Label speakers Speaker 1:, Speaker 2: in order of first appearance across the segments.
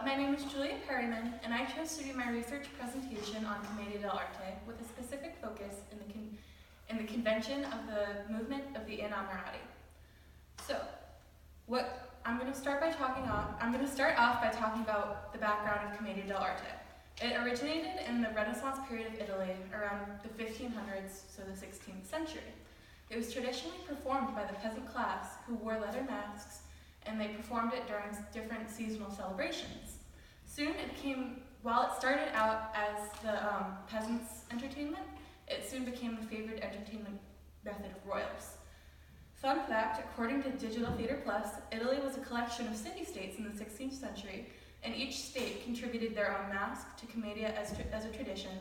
Speaker 1: My name is Perryman, and I chose to do my research presentation on Commedia dell'arte with a specific focus in the convention of the movement of the Innamorati. So, I'm going to start off by talking about the background of Commedia dell'arte. It originated in the Renaissance period of Italy around the 1500s, so the 16th century. It was traditionally performed by the peasant class who wore leather masks, and they performed it during different seasonal celebrations. While it started out as the peasants' entertainment, it soon became the favored entertainment method of royals. Fun fact, according to Digital Theatre Plus, Italy was a collection of city-states in the 16th century, and each state contributed their own masque to Commedia as a tradition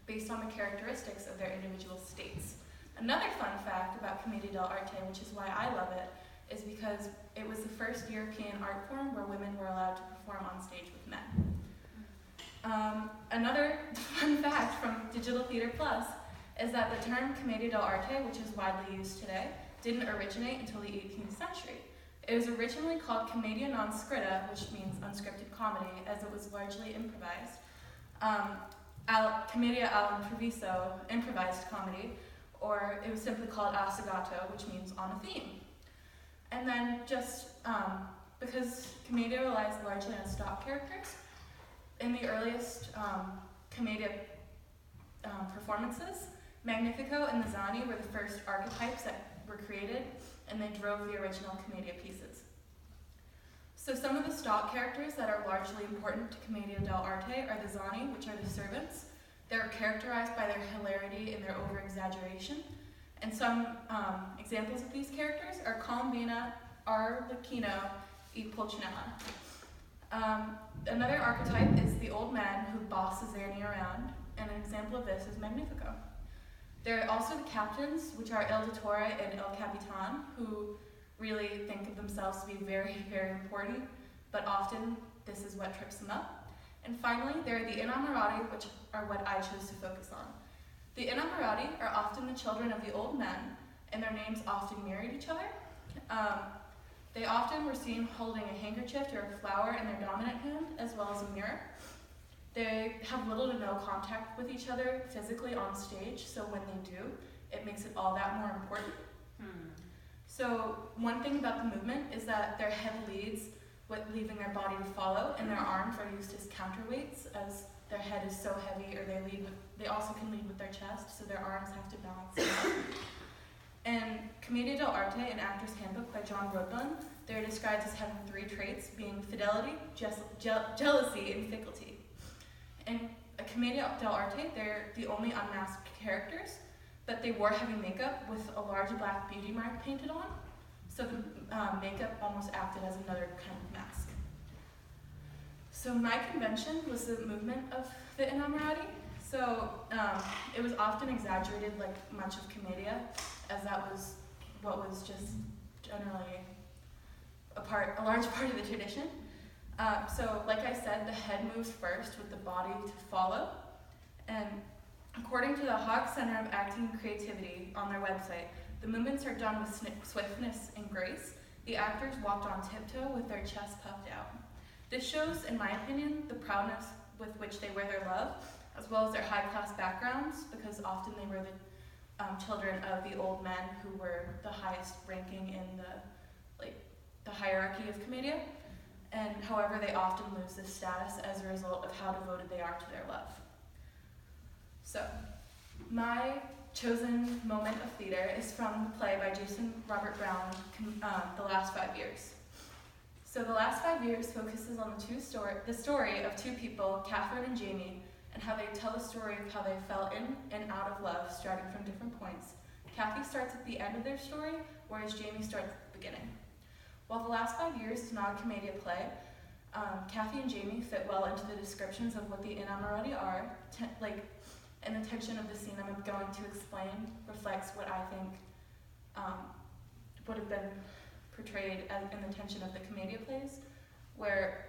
Speaker 1: based on the characteristics of their individual states. Another fun fact about Commedia dell'arte, which is why I love it, is because it was the first European art form where women were allowed to perform on stage with men. Another fun fact from Digital Theatre Plus is that the term Commedia dell'arte, which is widely used today, didn't originate until the 18th century. It was originally called Commedia non scritta, which means unscripted comedy, as it was largely improvised. Commedia all'improviso, improvised comedy, or it was simply called assagato, which means on a theme. And then because Commedia relies largely on stock characters, in the earliest Commedia performances, Magnifico and the Zani were the first archetypes that were created, and they drove the original Commedia pieces. So some of the stock characters that are largely important to Commedia dell'arte are the Zani, which are the servants. They're characterized by their hilarity and their over-exaggeration. And some examples of these characters are Colombina, Arlecchino, e Pulcinella. Another archetype is the old man who bosses Annie around, and an example of this is Magnifico. There are also the captains, which are Il Dottore and Il Capitan, who really think of themselves to be very, very important, but often this is what trips them up. And finally, there are the Innamorati, which are what I chose to focus on. The Innamorati are often the children of the old men, and their names often mirrored each other. They often were seen holding a handkerchief or a flower in their dominant hand, as well as a mirror. They have little to no contact with each other physically on stage, so when they do, it makes it all that more important. So one thing about the movement is that their head leads, leaving their body to follow, and their arms are used as counterweights, as their head is so heavy, or they also can lead with their chest, so their arms have to balance it out. In Commedia dell'arte, an actor's handbook by John Rodbun, they're described as having three traits, being fidelity, jealousy, and faculty. In a Commedia dell'arte, they're the only unmasked characters, but they wore heavy makeup with a large black beauty mark painted on, so the makeup almost acted as another kind of mask. So my convention was the movement of the Innamorati. So it was often exaggerated, like much of Commedia, as that was what was just generally a large part of the tradition. So like I said, the head moves first with the body to follow. And according to the Hawk Center of Acting and Creativity on their website, the movements are done with swiftness and grace. The actors walked on tiptoe with their chests puffed out. This shows, in my opinion, the proudness with which they wear their love, as well as their high-class backgrounds, because often they were the children of the old men who were the highest ranking in the hierarchy of Commedia, and however they often lose this status as a result of how devoted they are to their love. So, my chosen moment of theater is from the play by Jason Robert Brown, The Last 5 Years. So The Last 5 Years focuses on the story of two people, Catherine and Jamie, and how they tell the story of how they fell in and out of love, starting from different points. Kathy starts at the end of their story, whereas Jamie starts at the beginning. While The Last 5 Years is not a Commedia play, Kathy and Jamie fit well into the descriptions of what the Innamorati are, and the tension of the scene I'm going to explain reflects what I think would have been portrayed in the tension of the Commedia plays, where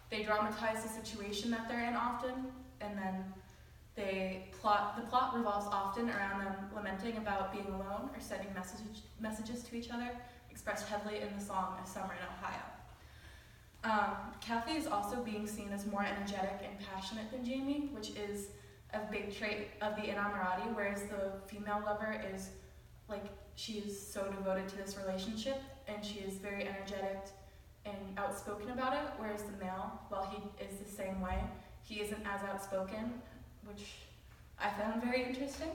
Speaker 1: they dramatize the situation that they're in often, and then the plot revolves often around them lamenting about being alone or sending messages to each other, expressed heavily in the song A Summer in Ohio. Kathy is also being seen as more energetic and passionate than Jamie, which is a big trait of the inamorati, whereas the female lover is like, she is so devoted to this relationship and she is very energetic and outspoken about it, whereas the male, while he is the same way, he isn't as outspoken, which I found very interesting.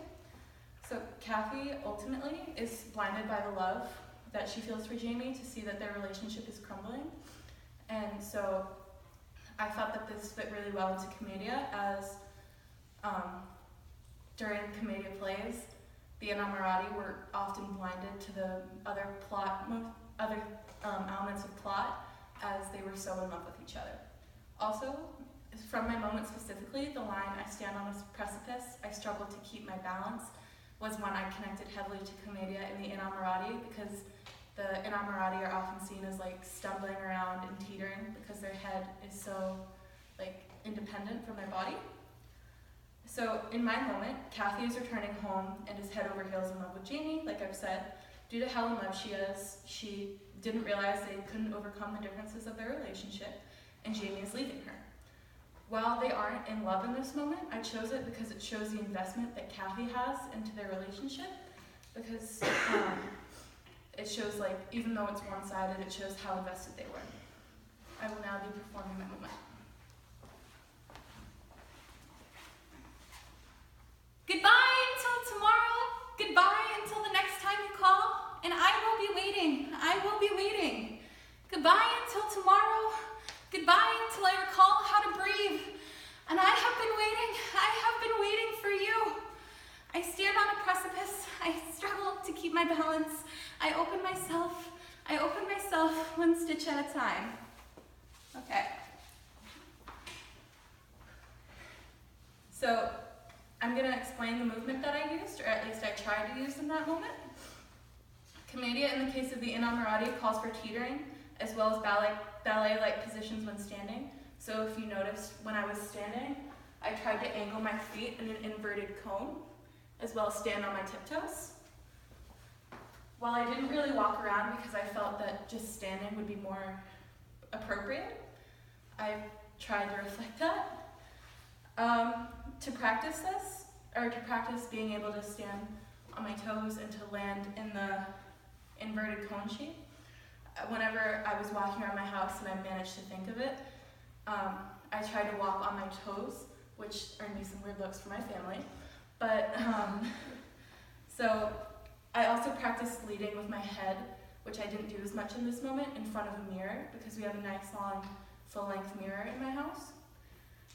Speaker 1: So Kathy ultimately is blinded by the love that she feels for Jamie to see that their relationship is crumbling. And so I thought that this fit really well into Commedia, as during Commedia plays, the inamorati were often blinded to the other elements of plot, as they were so in love with each other. Also, from my moment specifically, the line, "I stand on a precipice, I struggle to keep my balance," was one I connected heavily to Commedia and the inamorati, because the inamorati are often seen as like stumbling around and teetering because their head is so like independent from their body. So in my moment, Kathy is returning home and is head over heels in love with Jamie, like I've said. Due to how in love she is, she didn't realize they couldn't overcome the differences of their relationship, and Jamie is leaving her. While they aren't in love in this moment, I chose it because it shows the investment that Kathy has into their relationship, because it shows, like, even though it's one-sided, it shows how invested they were. I will now be performing my moment. Goodbye until tomorrow. Goodbye until the next time you call. And I will be waiting. I will be waiting. Goodbye until tomorrow. Goodbye until I recall how to breathe. And I have been waiting. I have been waiting for you. I stand on a precipice. I struggle to keep my balance. I open myself one stitch at a time. Okay. So I'm going to explain the movement that I used, or at least I tried to use in that moment. Commedia, in the case of the inamorati, calls for teetering, as well as ballet-like positions when standing. So if you noticed, when I was standing, I tried to angle my feet in an inverted cone, as well as stand on my tiptoes. While I didn't really walk around because I felt that just standing would be more appropriate, I tried to reflect that. To practice this, or to practice being able to stand on my toes and to land in the inverted cone shape, whenever I was walking around my house and I managed to think of it, I tried to walk on my toes, which earned me some weird looks from my family. But, so I also practiced leading with my head, which I didn't do as much in this moment, in front of a mirror, because we have a nice long full-length mirror in my house.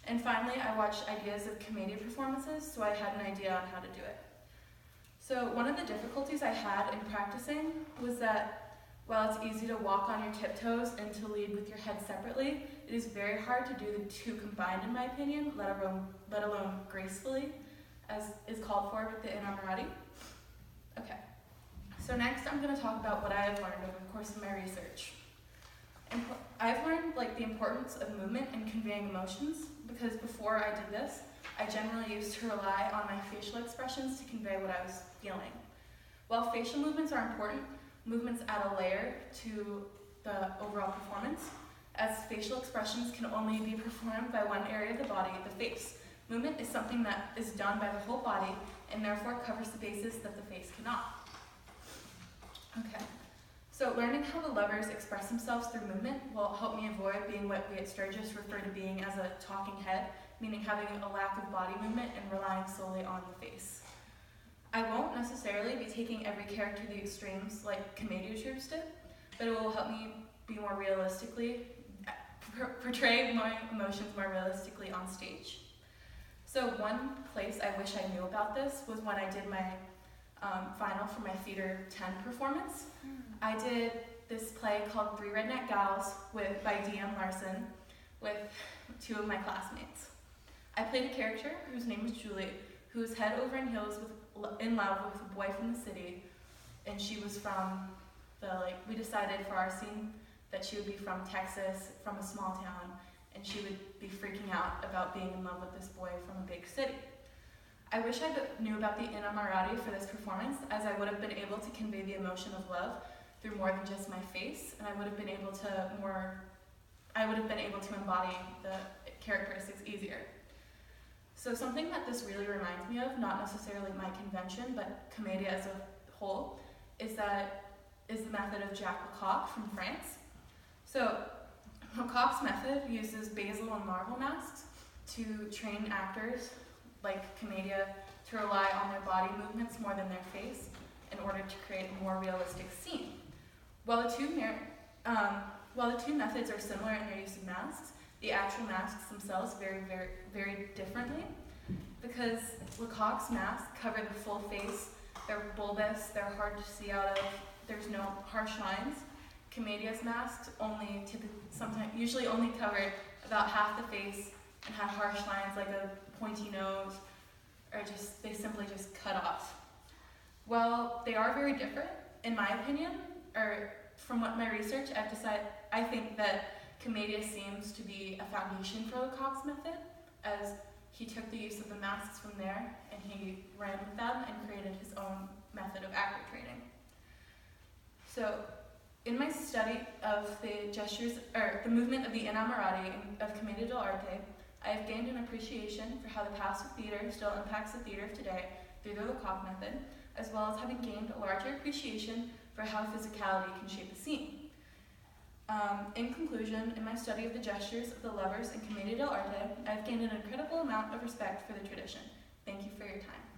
Speaker 1: And finally, I watched ideas of Commedia performances, so I had an idea on how to do it. So one of the difficulties I had in practicing was that while it's easy to walk on your tiptoes and to lead with your head separately, it is very hard to do the two combined, in my opinion, let alone gracefully, as is called for with the inamorati. Okay, so next I'm going to talk about what I have learned over the course of my research. I've learned the importance of movement in conveying emotions, because before I did this, I generally used to rely on my facial expressions to convey what I was feeling. While facial movements are important, movements add a layer to the overall performance, as facial expressions can only be performed by one area of the body, the face. Movement is something that is done by the whole body and therefore covers the bases that the face cannot. Okay. So learning how the lovers express themselves through movement will help me avoid being what we at Sturgis refer to being as a talking head, meaning having a lack of body movement and relying solely on the face. I won't necessarily be taking every character to the extremes like Commedia troupes did, but it will help me be more realistically, portray my emotions more realistically on stage. So one place I wish I knew about this was when I did my final for my Theater 10 performance. I did this play called Three Redneck Gals by D.M. Larson with two of my classmates. I played a character whose name was Julie, who was head over heels in love with a boy from the city, and she was from we decided for our scene that she would be from Texas, from a small town, and she would be freaking out about being in love with this boy from a big city. I wish I knew about the inamorati for this performance, as I would have been able to convey the emotion of love through more than just my face, and I would have been able to more I would have been able to embody the characteristics easier. So something that this really reminds me of, not necessarily my convention, but Commedia as a whole, is the method of Jacques Lecoq from France. So Lecoq's method uses basil and marble masks to train actors, like Commedia, to rely on their body movements more than their face in order to create a more realistic scene. While the two methods are similar in their use of masks, the actual masks themselves very differently, because Lecoq's masks cover the full face, they're bulbous, they're hard to see out of, there's no harsh lines. Commedia's masks usually only covered about half the face and had harsh lines like a pointy nose, or they simply just cut off. While they are very different, in my opinion, or from what my research, I think that Commedia seems to be a foundation for Lecoq's method, as he took the use of the masks from there and he ran with them and created his own method of actor training. So, in my study of the gestures, or the movement of the innamorati of Commedia dell'arte, I have gained an appreciation for how the past of theater still impacts the theater of today through the Lecoq method, as well as having gained a larger appreciation for how physicality can shape a scene. In conclusion, in my study of the gestures of the lovers in Commedia dell'arte, I have gained an incredible amount of respect for the tradition. Thank you for your time.